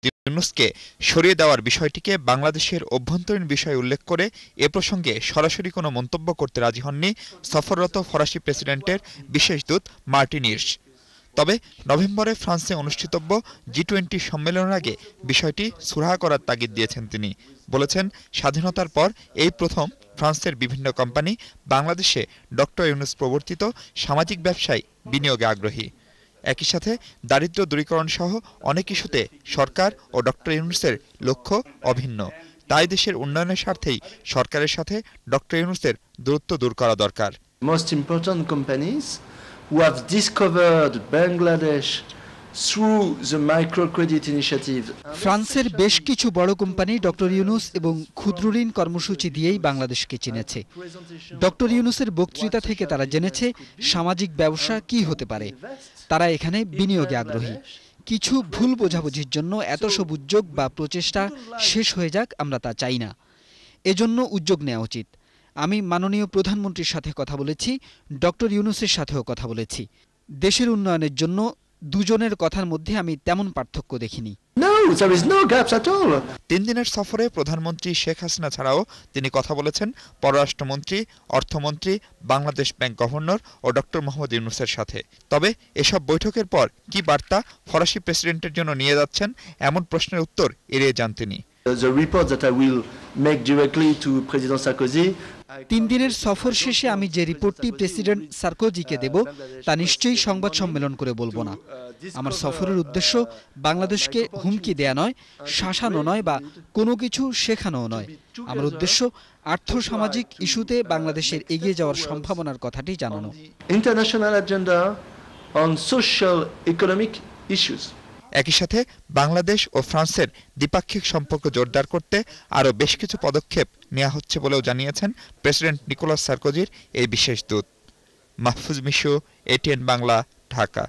ইউনূসকে সরিয়ে দেওয়ার বিষয়টিকে বাংলাদেশের অভ্যন্তরীণ বিষয় উল্লেখ করে এ প্রসঙ্গে সরাসরি কোনো মন্তব্য করতে রাজি হননি সফররত ফরাসি প্রেসিডেন্টের বিশেষ দূত মার্টিন হির্শ। তবে নভেম্বরে ফ্রান্সে অনুষ্ঠিতব্য জি-20 সম্মেলনের আগে বিষয়টি সুরাহা করার তাগিদ দিয়েছেন তিনি। বলেছেন, স্বাধীনতার পর এই প্রথম ফ্রান্সের বিভিন্ন কোম্পানি বাংলাদেশে ডক্টর ইউনূস প্রবর্তিত সামাজিক ব্যবসায় বিনিয়োগে আগ্রহী। একই সাথে দারিদ্র্য দূরীকরণ সহ অনেক ইস্যুতে সরকার ও ডক্টর ইউনূসের লক্ষ্য অভিন্ন। তাই দেশের উন্নয়নের স্বার্থেই সরকারের সাথে ডক্টর ইউনূসের দূরত্ব দূর করা দরকার। Most important companies who have discovered Bangladesh through the microcredit initiative. ফ্রান্সের বেশ কিছু বড় কোম্পানি ডক্টর ইউনূস এবং ক্ষুদ্র ঋণ কর্মসূচি দিয়েই বাংলাদেশকে চিনেছে। ডক্টর ইউনূসের বক্তৃতা থেকে তারা জেনেছে সামাজিক ব্যবসা কি হতে পারে। তারা এখানে বিনিয়োগে আগ্রহী। কিছু ভুল বোঝাবুঝির জন্য এত সব উদ্যোগ বা প্রচেষ্টা শেষ হয়ে যাক, আমরা তা চাই না। এজন্য উদ্যোগ নেওয়া উচিত। আমি মাননীয় প্রধানমন্ত্রীর সাথে কথা বলেছি, ডক্টর ইউনূসের সাথেও কথা বলেছি। দেশের উন্নয়নের জন্য দুজনের কথার মধ্যে আমি তেমন পার্থক্য দেখিনি। 3 দিনের সফরে প্রধানমন্ত্রী শেখ হাসিনা ছাড়াও তিনি কথা বলেছেন পররাষ্ট্রমন্ত্রী, অর্থমন্ত্রী, বাংলাদেশ ব্যাংক গভর্নর ও ডক্টর মোহাম্মদ ইউনূসের সাথে। তবে এসব বৈঠকের পর কি বার্তা ফরাসি প্রেসিডেন্টের জন্য নিয়ে যাচ্ছেন এমন প্রশ্নের উত্তর এড়িয়ে যান তিনি। 3 দিনের সফর শেষে আমি যে রিপোর্টটি প্রেসিডেন্ট সার্কোজিকে দেব তা নিশ্চয়ই সংবাদ সম্মেলন করে বলবো না। আমার সফরের উদ্দেশ্য বাংলাদেশকে হুমকি দেয়া নয়, শাসানো নয় বা কোনো কিছু শেখানোও নয়। আমার উদ্দেশ্য আর্থসামাজিক ইস্যুতে বাংলাদেশের এগিয়ে যাওয়ার সম্ভাবনার কথাটি জানানো। International agenda on social economic issues. একই সাথে বাংলাদেশ ও ফ্রান্সের দ্বিপাক্ষিক সম্পর্ক জোরদার করতে আরও বেশ কিছু পদক্ষেপ নেওয়া হচ্ছে বলেও জানিয়েছেন প্রেসিডেন্ট নিকোলাস সার্কোজির এই বিশেষ দূত। মাহফুজ মিশু, ATN বাংলা, ঢাকা।